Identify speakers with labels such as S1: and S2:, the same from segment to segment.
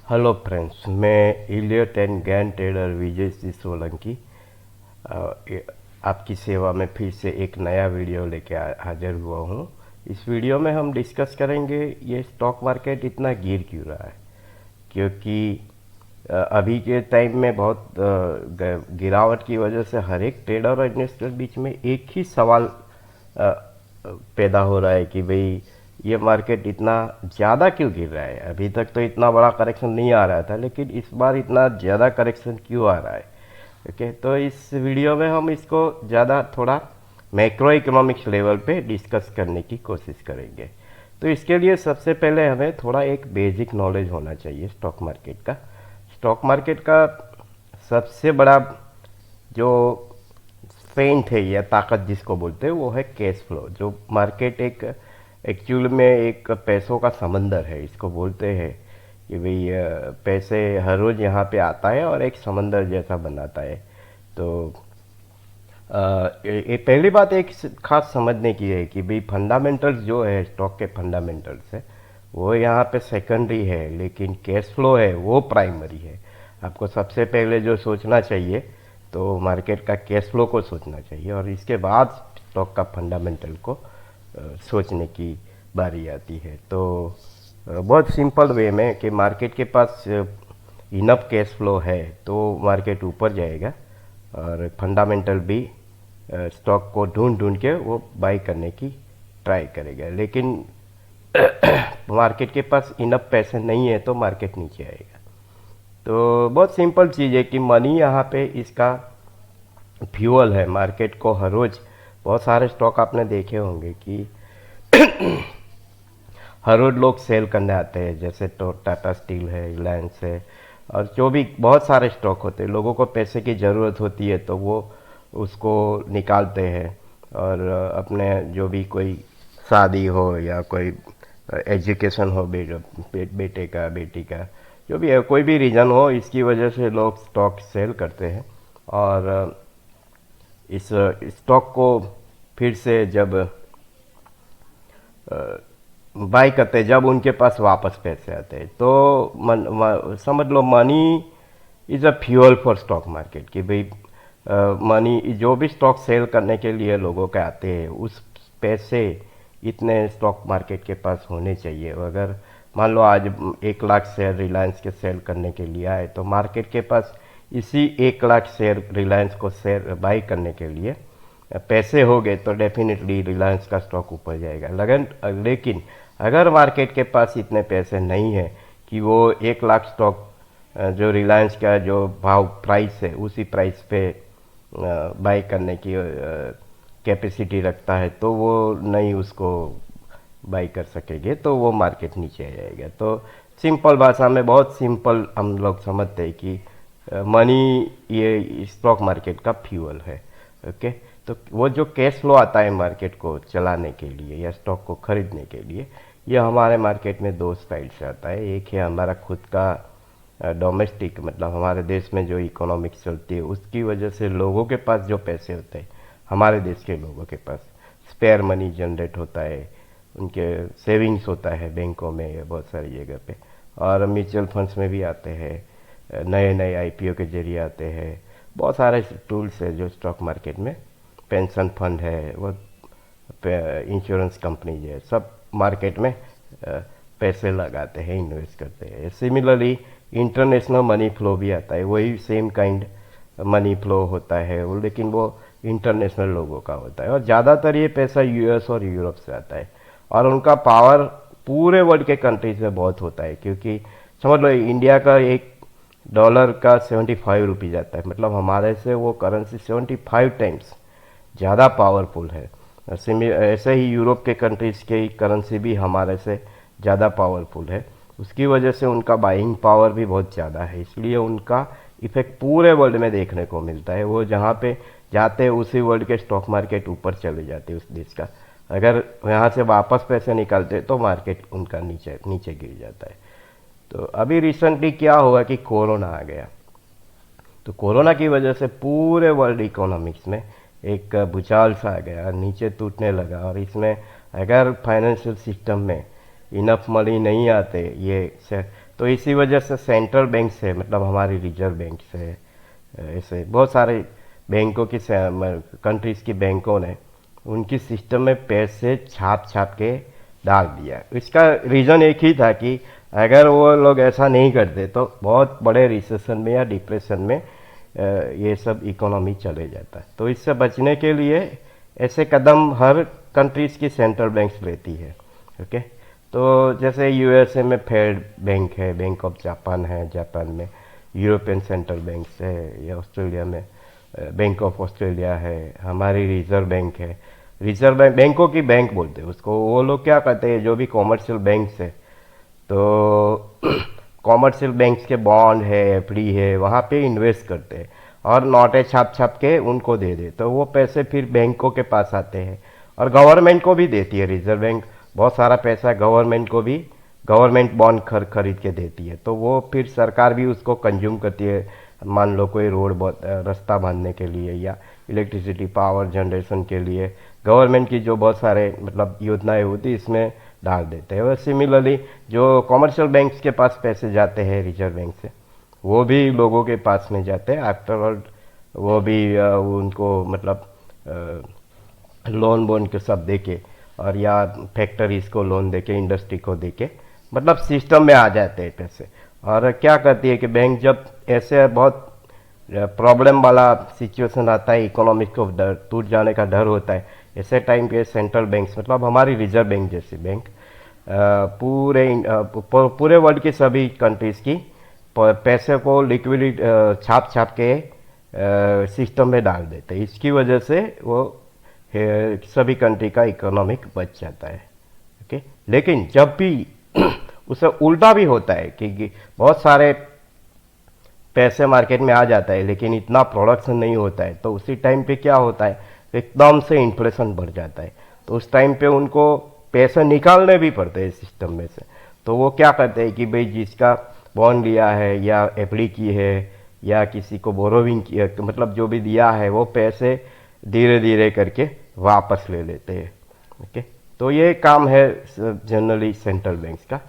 S1: Hello friends, मैं Elliot and gain trader Vijay Singh Solanki आपकी सेवा में फिर से एक नया वीडियो लेके हाजिर हुआ हूँ। इस वीडियो में हम डिस्कस करेंगे ये स्टॉक मार्केट इतना गिर क्यों रहा है। क्योंकि अभी के टाइम में बहुत गिरावट की वजह से हर एक ट्रेडर और इन्वेस्टर बीच में एक ही सवाल अ, पैदा हो रहा है कि भाई ये मार्केट इतना ज़्यादा क्यों गिर रहा है। अभी तक तो इतना बड़ा करेक्शन नहीं आ रहा था, लेकिन इस बार इतना ज़्यादा करेक्शन क्यों आ रहा है। ओके, तो इस वीडियो में हम इसको ज़्यादा थोड़ा मैक्रो इकोनॉमिक्स लेवल पे डिस्कस करने की कोशिश करेंगे। तो इसके लिए सबसे पहले हमें थोड़ा एक बेसिक नॉलेज होना चाहिए स्टॉक मार्केट का। स्टॉक मार्केट का सबसे बड़ा जो स्ट्रेंथ है या ताकत जिसको बोलते हैं वो है कैश फ्लो। जो मार्केट एक एक्चुअल में एक पैसों का समंदर है, इसको बोलते हैं कि भाई पैसे हर रोज़ यहाँ पे आता है और एक समंदर जैसा बनाता है। तो ये पहली बात एक खास समझने की है कि भाई फंडामेंटल्स जो है स्टॉक के फंडामेंटल्स है वो यहाँ पे सेकेंडरी है, लेकिन कैश फ्लो है वो प्राइमरी है। आपको सबसे पहले जो सोचना चाहिए तो मार्केट का कैश फ्लो को सोचना चाहिए और इसके बाद स्टॉक का फंडामेंटल को सोचने की बारी आती है। तो बहुत सिंपल वे में कि मार्केट के पास इनफ कैश फ्लो है तो मार्केट ऊपर जाएगा और फंडामेंटल भी स्टॉक को ढूंढ ढूंढ के वो बाई करने की ट्राई करेगा। लेकिन मार्केट के पास इनफ पैसे नहीं है तो मार्केट नीचे आएगा। तो बहुत सिंपल चीज़ है कि मनी यहाँ पे इसका फ्यूअल है। मार्केट को हर रोज़ बहुत सारे स्टॉक आपने देखे होंगे कि हर रोज लोग सेल करने आते हैं, जैसे तो टाटा स्टील है, रिलायंस है और जो भी बहुत सारे स्टॉक होते हैं। लोगों को पैसे की ज़रूरत होती है तो वो उसको निकालते हैं और अपने जो भी कोई शादी हो या कोई एजुकेशन हो बेटे का बेटी का जो भी है, कोई भी रीज़न हो, इसकी वजह से लोग स्टॉक सेल करते हैं और इस स्टॉक को फिर से जब बाई करते हैं, जब उनके पास वापस पैसे आते हैं तो समझ लो money is a fuel for stock market. कि भाई मनी जो भी स्टॉक सेल करने के लिए लोगों के आते हैं उस पैसे इतने स्टॉक मार्केट के पास होने चाहिए। अगर मान लो आज 1 लाख शेयर रिलायंस के सेल करने के लिए आए तो मार्केट के पास इसी 1 लाख शेयर रिलायंस को शेयर बाई करने के लिए पैसे हो गए तो डेफिनेटली रिलायंस का स्टॉक ऊपर जाएगा। लेकिन अगर मार्केट के पास इतने पैसे नहीं है कि वो 1 लाख स्टॉक जो रिलायंस का जो भाव प्राइस है उसी प्राइस पे बाई करने की कैपेसिटी रखता है तो वो नहीं उसको बाई कर सकेंगे तो वो मार्केट नीचे आ जाएगा। तो सिंपल भाषा में बहुत सिंपल हम लोग समझते हैं कि मनी ये स्टॉक मार्केट का फ्यूअल है। ओके, तो वो जो कैश फ्लो आता है मार्केट को चलाने के लिए या स्टॉक को खरीदने के लिए, ये हमारे मार्केट में दो स्टाइल से आता है। एक है हमारा खुद का डोमेस्टिक, मतलब हमारे देश में जो इकोनॉमिक्स चलती है उसकी वजह से लोगों के पास जो पैसे होते हैं, हमारे देश के लोगों के पास स्पेयर मनी जनरेट होता है, उनके सेविंग्स होता है बैंकों में या बहुत सारी जगह पे, और म्यूचुअल फंड्स में भी आते हैं, नए नए आईपीओ के जरिए आते हैं। बहुत सारे टूल्स है जो स्टॉक मार्केट में, पेंशन फंड है, वो इंश्योरेंस कंपनी है, सब मार्केट में पैसे लगाते हैं, इन्वेस्ट करते हैं। सिमिलरली इंटरनेशनल मनी फ्लो भी आता है, वही सेम काइंड मनी फ्लो होता है वो, लेकिन वो इंटरनेशनल लोगों का होता है और ज़्यादातर ये पैसा यूएस और यूरोप से आता है और उनका पावर पूरे वर्ल्ड के कंट्रीज में बहुत होता है। क्योंकि समझ लो इंडिया का $1 का 75 रुपीज़ आता है, मतलब हमारे से वो करेंसी 75 टाइम्स ज़्यादा पावरफुल है। ऐसे ही यूरोप के कंट्रीज़ की करेंसी भी हमारे से ज़्यादा पावरफुल है। उसकी वजह से उनका बाइंग पावर भी बहुत ज़्यादा है, इसलिए उनका इफेक्ट पूरे वर्ल्ड में देखने को मिलता है। वो जहाँ पे जाते हैं उसी वर्ल्ड के स्टॉक मार्केट ऊपर चले जाते हैं उस देश का। अगर यहाँ से वापस पैसे निकालते तो मार्केट उनका नीचे नीचे गिर जाता है। तो अभी रिसेंटली क्या हुआ कि कोरोना आ गया, तो कोरोना की वजह से पूरे वर्ल्ड इकोनॉमिक्स में एक भूचाल सा आ गया, नीचे टूटने लगा। और इसमें अगर फाइनेंशियल सिस्टम में इनफ मनी नहीं आते ये तो इसी वजह से सेंट्रल बैंक से, मतलब हमारी रिजर्व बैंक से, ऐसे बहुत सारे बैंकों की, कंट्रीज़ की बैंकों ने उनकी सिस्टम में पैसे छाप छाप के डाल दिया। इसका रीज़न एक ही था कि अगर वो लोग ऐसा नहीं करते तो बहुत बड़े रिसेशन में या डिप्रेशन में ये सब इकोनॉमी चले जाता है। तो इससे बचने के लिए ऐसे कदम हर कंट्रीज़ की सेंट्रल बैंक्स लेती है। ओके, तो जैसे यूएसए में फेड बैंक है, बैंक ऑफ जापान है जापान में, यूरोपियन सेंट्रल बैंक है, या ऑस्ट्रेलिया में बैंक ऑफ ऑस्ट्रेलिया है, हमारी रिजर्व बैंक है। रिजर्व बैंक, बैंकों की बैंक बोलते हैं उसको। वो लोग क्या करते हैं, जो भी कॉमर्शियल बैंक्स है, तो कॉमर्शियल बैंक्स के बॉन्ड है, एफडी है, वहाँ पे इन्वेस्ट करते हैं और नोटें छाप छाप के उनको दे दे, तो वो पैसे फिर बैंकों के पास आते हैं और गवर्नमेंट को भी देती है। रिजर्व बैंक बहुत सारा पैसा गवर्नमेंट को भी, गवर्नमेंट बॉन्ड खरीद के देती है, तो वो फिर सरकार भी उसको कंज्यूम करती है। मान लो कोई रोड, रास्ता बांधने के लिए या इलेक्ट्रिसिटी पावर जनरेशन के लिए गवर्नमेंट की जो बहुत सारे मतलब योजनाएं होती है, इसमें डाल देते हैं। और सिमिलरली जो कॉमर्शियल बैंक्स के पास पैसे जाते हैं रिजर्व बैंक से, वो भी लोगों के पास में जाते हैं। आफ्टर ऑल वो भी उनको मतलब लोन बोन के सब देके, और या फैक्ट्रीज को लोन देके, इंडस्ट्री को देके, मतलब सिस्टम में आ जाते हैं पैसे। और क्या करती है कि बैंक जब ऐसे बहुत प्रॉब्लम वाला सिचुएशन आता है, इकोनॉमिक को डर, टूट जाने का डर होता है, ऐसे टाइम पे सेंट्रल बैंक्स, मतलब हमारी रिजर्व बैंक जैसी बैंक पूरे वर्ल्ड की सभी कंट्रीज़ की पैसे को लिक्विड छाप छाप के सिस्टम में डाल देते हैं। इसकी वजह से वो सभी कंट्री का इकोनॉमिक बच जाता है। ओके, लेकिन जब भी उसे उल्टा भी होता है कि बहुत सारे पैसे मार्केट में आ जाता है लेकिन इतना प्रोडक्शन नहीं होता है, तो उसी टाइम पे क्या होता है, एकदम से इन्फ्लेशन बढ़ जाता है। तो उस टाइम पे उनको पैसे निकालने भी पड़ते हैं सिस्टम में से। तो वो क्या करते हैं कि भाई जिसका बॉन्ड लिया है या एफडी की है या किसी को बोरोविंग की है, मतलब जो भी दिया है, वो पैसे धीरे धीरे करके वापस ले लेते हैं। ओके, तो ये काम है जनरली सेंट्रल बैंक्स का।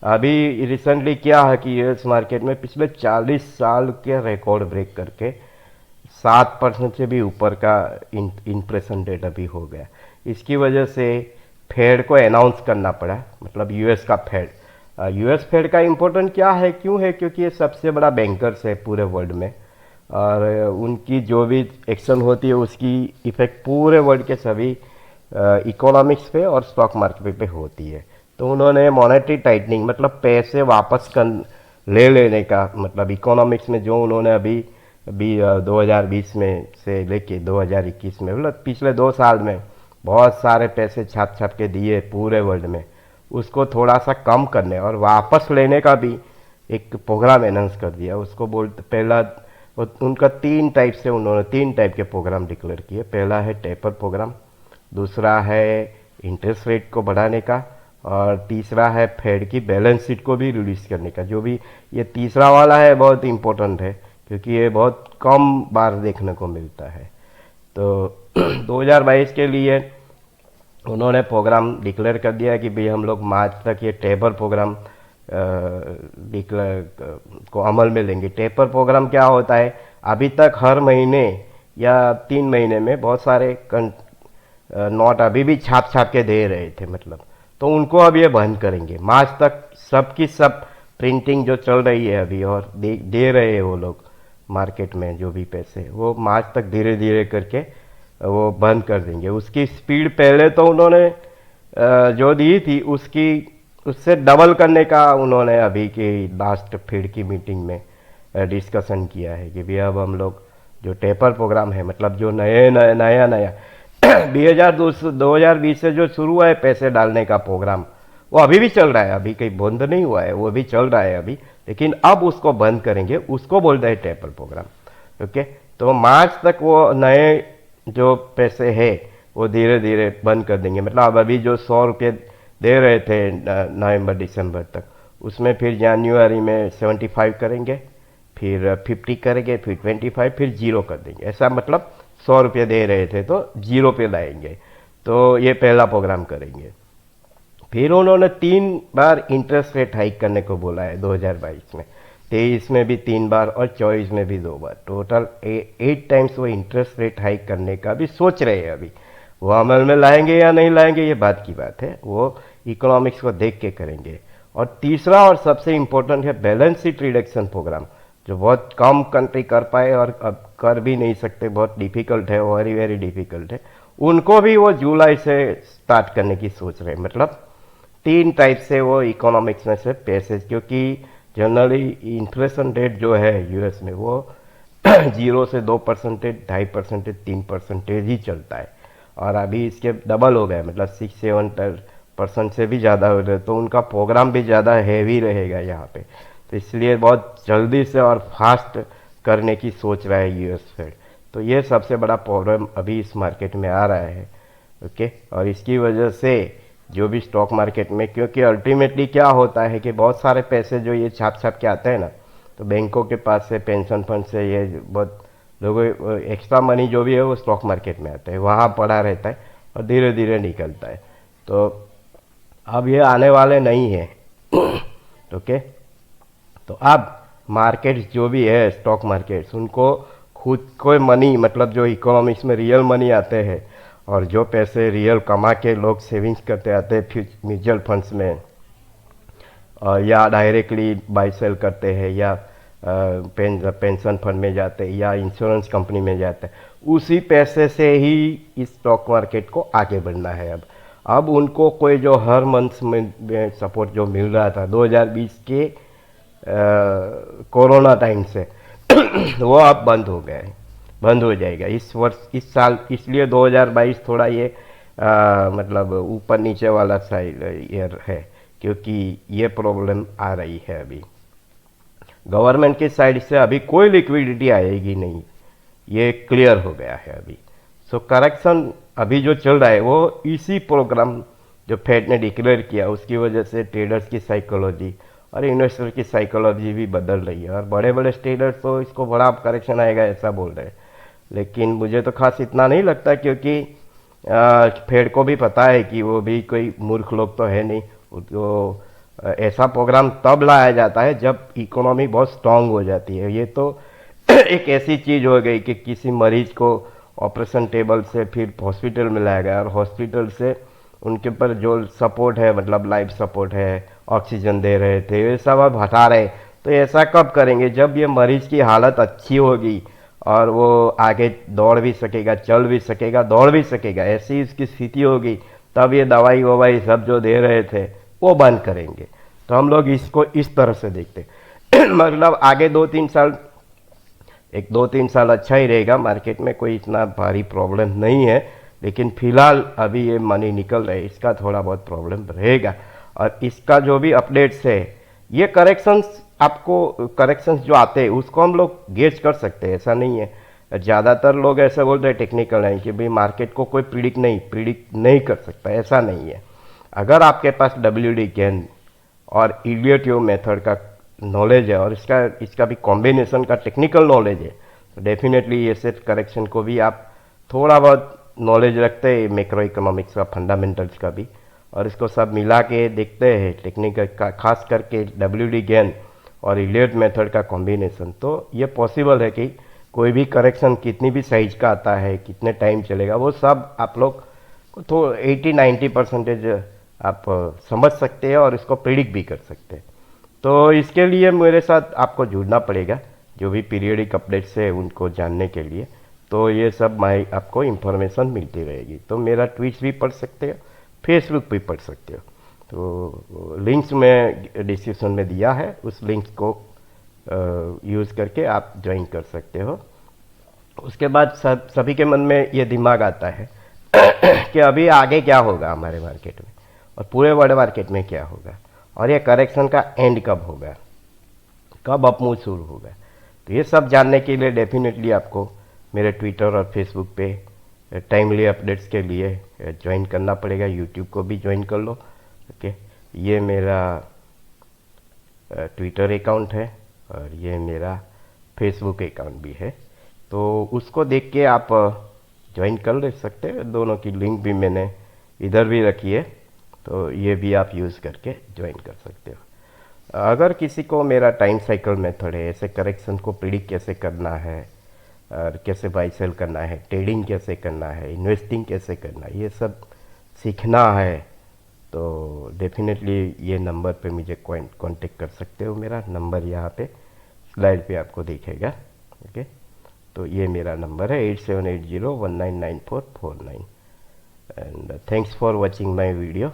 S1: अभी रिसेंटली क्या है कि यूएस मार्केट में पिछले 40 साल के रिकॉर्ड ब्रेक करके 7% से भी ऊपर का इन्फ्लेशन रेट अभी हो गया। इसकी वजह से फेड को अनाउंस करना पड़ा, मतलब यूएस का फेड। यूएस फेड का इम्पोर्टेंट क्या है, क्यों है, क्योंकि ये सबसे बड़ा बैंकर्स है पूरे वर्ल्ड में, और उनकी जो भी एक्शन होती है उसकी इफेक्ट पूरे वर्ल्ड के सभी इकोनॉमिक्स पे और स्टॉक मार्केट पे होती है। तो उन्होंने मॉनेटरी टाइटनिंग, मतलब पैसे वापस ले लेने का, मतलब इकोनॉमिक्स में जो उन्होंने अभी 2020 में से लेके 2021 में, मतलब पिछले 2 साल में बहुत सारे पैसे छाप छाप के दिए पूरे वर्ल्ड में, उसको थोड़ा सा कम करने और वापस लेने का भी एक प्रोग्राम अनाउंस कर दिया। उसको बोलते, पहला उनका 3 टाइप से, उन्होंने 3 टाइप के प्रोग्राम डिक्लेयर किए। पहला है टेपर प्रोग्राम, दूसरा है इंटरेस्ट रेट को बढ़ाने का, और तीसरा है फेड की बैलेंस शीट को भी रिलीज करने का। जो भी ये तीसरा वाला है बहुत इम्पोर्टेंट है क्योंकि ये बहुत कम बार देखने को मिलता है। तो 2022 के लिए उन्होंने प्रोग्राम डिक्लेयर कर दिया कि भाई हम लोग मार्च तक ये टेपर प्रोग्राम डिक्लेयर को अमल में लेंगे। टेपर प्रोग्राम क्या होता है, अभी तक हर महीने या 3 महीने में बहुत सारे नोट अभी भी छाप छाप के दे रहे थे, मतलब तो उनको अब ये बंद करेंगे। मार्च तक सबकी सब प्रिंटिंग जो चल रही है अभी और दे रहे हैं वो लोग मार्केट में जो भी पैसे, वो मार्च तक धीरे धीरे करके वो बंद कर देंगे। उसकी स्पीड पहले तो उन्होंने जो दी थी उससे डबल करने का उन्होंने अभी की लास्ट फेड की मीटिंग में डिस्कशन किया है कि भाई अब हम लोग जो टेपर प्रोग्राम है, मतलब जो नया 2020 से जो शुरू हुआ है पैसे डालने का प्रोग्राम, वो अभी भी चल रहा है, अभी कहीं बंद नहीं हुआ है, वो भी चल रहा है अभी, लेकिन अब उसको बंद करेंगे, उसको बोल रहे हैं टेपर प्रोग्राम। ओके, तो मार्च तक वो नए जो पैसे है वो धीरे धीरे बंद कर देंगे। मतलब अब अभी जो 100 रुपये दे रहे थे नवंबर दिसंबर तक, उसमें फिर जनवरी में 75 करेंगे, फिर 50 करेंगे, फिर 25, फिर 0 कर देंगे। ऐसा मतलब 100 रुपये दे रहे थे तो 0 पे लाएंगे। तो ये पहला प्रोग्राम करेंगे। फिर उन्होंने 3 बार इंटरेस्ट रेट हाइक करने को बोला है 2022 में, 23 में भी 3 बार और 24 में भी 2 बार, टोटल 8 टाइम्स वो इंटरेस्ट रेट हाइक करने का भी सोच रहे हैं। अभी वो अमल में लाएंगे या नहीं लाएंगे ये बात की बात है, वो इकोनॉमिक्स को देख के करेंगे। और तीसरा और सबसे इम्पोर्टेंट है बैलेंस शीट रिडक्शन प्रोग्राम, जो बहुत कम कंट्री कर पाए और अब कर भी नहीं सकते, बहुत डिफिकल्ट है, वेरी वेरी डिफिकल्ट है। उनको भी वो जुलाई से स्टार्ट करने की सोच रहे हैं। मतलब 3 टाइप से वो इकोनॉमिक्स में से पैसेज, क्योंकि जनरली इन्फ्लेशन रेट जो है यूएस में वो 0 से 2%, 2.5%, 3% ही चलता है, और अभी इसके डबल हो गए, मतलब 6-7% से भी ज़्यादा हो रहे, तो उनका प्रोग्राम भी ज़्यादा हैवी रहेगा यहाँ पे। तो इसलिए बहुत जल्दी से और फास्ट करने की सोच रहा है यूएस फेड। तो ये सबसे बड़ा प्रॉब्लम अभी इस मार्केट में आ रहा है। ओके, और इसकी वजह से जो भी स्टॉक मार्केट में, क्योंकि अल्टीमेटली क्या होता है कि बहुत सारे पैसे जो ये छाप छाप के आते हैं ना, तो बैंकों के पास से, पेंशन फंड से, ये बहुत लोगों एक्स्ट्रा मनी जो भी है वो स्टॉक मार्केट में आता है, वहाँ पड़ा रहता है और धीरे धीरे निकलता है। तो अब ये आने वाले नहीं है। ओके, तो अब मार्केट्स जो भी है स्टॉक मार्केट्स, उनको खुद को मनी, मतलब जो इकोनॉमिक्स में रियल मनी आते हैं और जो पैसे रियल कमा के लोग सेविंग्स करते आते हैं म्यूचुअल फंड्स में, या डायरेक्टली बाई सेल करते हैं, या पेंशन फंड में जाते हैं, या इंश्योरेंस कंपनी में जाते हैं, उसी पैसे से ही इस स्टॉक मार्केट को आगे बढ़ना है। अब उनको कोई जो हर मंथ में सपोर्ट जो मिल रहा था 2020 के कोरोना टाइम से वो अब बंद हो गया है, बंद हो जाएगा इस वर्ष, इस साल। इसलिए 2022 थोड़ा ये मतलब ऊपर नीचे वाला साइड ईयर है, क्योंकि ये प्रॉब्लम आ रही है। अभी गवर्नमेंट की साइड से अभी कोई लिक्विडिटी आएगी नहीं, ये क्लियर हो गया है अभी। सो करेक्शन अभी जो चल रहा है वो इसी प्रोग्राम जो फेड ने डिक्लेयर किया उसकी वजह से ट्रेडर्स की साइकोलॉजी और इन्वेस्टर की साइकोलॉजी भी बदल रही है, और बड़े बड़े ट्रेडर्स तो इसको बड़ा करेक्शन आएगा ऐसा बोल रहे हैं। लेकिन मुझे तो खास इतना नहीं लगता, क्योंकि फेड को भी पता है कि वो भी कोई मूर्ख लोग तो है नहीं। तो ऐसा प्रोग्राम तब लाया जाता है जब इकोनॉमी बहुत स्ट्रांग हो जाती है। ये तो एक ऐसी चीज़ हो गई कि किसी मरीज को ऑपरेशन टेबल से फिर हॉस्पिटल में लाया गया, और हॉस्पिटल से उनके ऊपर जो सपोर्ट है, मतलब लाइफ सपोर्ट है, ऑक्सीजन दे रहे थे, ये सब अब हटा रहे। तो ऐसा कब करेंगे? जब ये मरीज की हालत अच्छी होगी और वो आगे दौड़ भी सकेगा, चल भी सकेगा, दौड़ भी सकेगा, ऐसी इसकी स्थिति होगी, तब ये दवाई ववाई सब जो दे रहे थे वो बंद करेंगे। तो हम लोग इसको इस तरह से देखते मतलब आगे 2-3 साल, 1-2-3 साल अच्छा ही रहेगा, मार्केट में कोई इतना भारी प्रॉब्लम नहीं है। लेकिन फिलहाल अभी ये मनी निकल रहे, इसका थोड़ा बहुत प्रॉब्लम रहेगा। और इसका जो भी अपडेट्स है, ये करेक्शंस, आपको करेक्शंस जो आते हैं उसको हम लोग गेज कर सकते हैं, ऐसा नहीं है। ज़्यादातर लोग ऐसे बोल रहे हैं टेक्निकल है कि भाई मार्केट को कोई प्रिडिक्ट नहीं कर सकता, ऐसा नहीं है। अगर आपके पास WD गेन और इलियट मेथड का नॉलेज है और इसका भी कॉम्बिनेशन का टेक्निकल नॉलेज है, तो डेफिनेटली ये सेट करेक्शन को भी आप थोड़ा बहुत नॉलेज रखते हैं, मैक्रो इकोनॉमिक्स का, फंडामेंटल्स का भी, और इसको सब मिला के देखते हैं टेक्निकल का, खास करके WD गेन और इलियट मेथड का कॉम्बिनेशन, तो ये पॉसिबल है कि कोई भी करेक्शन कितनी भी साइज का आता है, कितने टाइम चलेगा, वो सब आप लोग को तो 80-90% आप समझ सकते हैं और इसको प्रिडिक्ट भी कर सकते हैं। तो इसके लिए मेरे साथ आपको जुड़ना पड़ेगा, जो भी पीरियडिक अपडेट्स है उनको जानने के लिए। तो ये सब आपको इन्फॉर्मेशन मिलती रहेगी। तो मेरा ट्वीट्स भी पढ़ सकते हो, फेसबुक भी पढ़ सकते हो। तो लिंक्स में डिस्क्रिप्शन में दिया है, उस लिंक्स को यूज़ करके आप ज्वाइन कर सकते हो। उसके बाद सभी के मन में ये दिमाग आता है कि अभी आगे क्या होगा हमारे मार्केट में और पूरे वर्ल्ड मार्केट में क्या होगा, और ये करेक्शन का एंड कब होगा, कब अपमूव शुरू होगा। तो ये सब जानने के लिए डेफिनेटली आपको मेरे ट्विटर और फेसबुक पे टाइमली अपडेट्स के लिए ज्वाइन करना पड़ेगा। यूट्यूब को भी ज्वाइन कर लो। ओके, ये मेरा ट्विटर अकाउंट है और ये मेरा फेसबुक अकाउंट भी है, तो उसको देख के आप ज्वाइन कर ले सकते हैं। दोनों की लिंक भी मैंने इधर भी रखी है, तो ये भी आप यूज़ करके ज्वाइन कर सकते हो। अगर किसी को मेरा टाइम साइकिल मेथड है, ऐसे करेक्शन को प्रिडिक्ट कैसे करना है और कैसे बाई सेल करना है, ट्रेडिंग कैसे करना है, इन्वेस्टिंग कैसे करना है, ये सब सीखना है, तो डेफिनेटली ये नंबर पे मुझे कांटेक्ट कर सकते हो। मेरा नंबर यहाँ पे स्लाइड पे आपको दिखेगा। ओके, तो ये मेरा नंबर है 8780199449। And thanks for watching my video.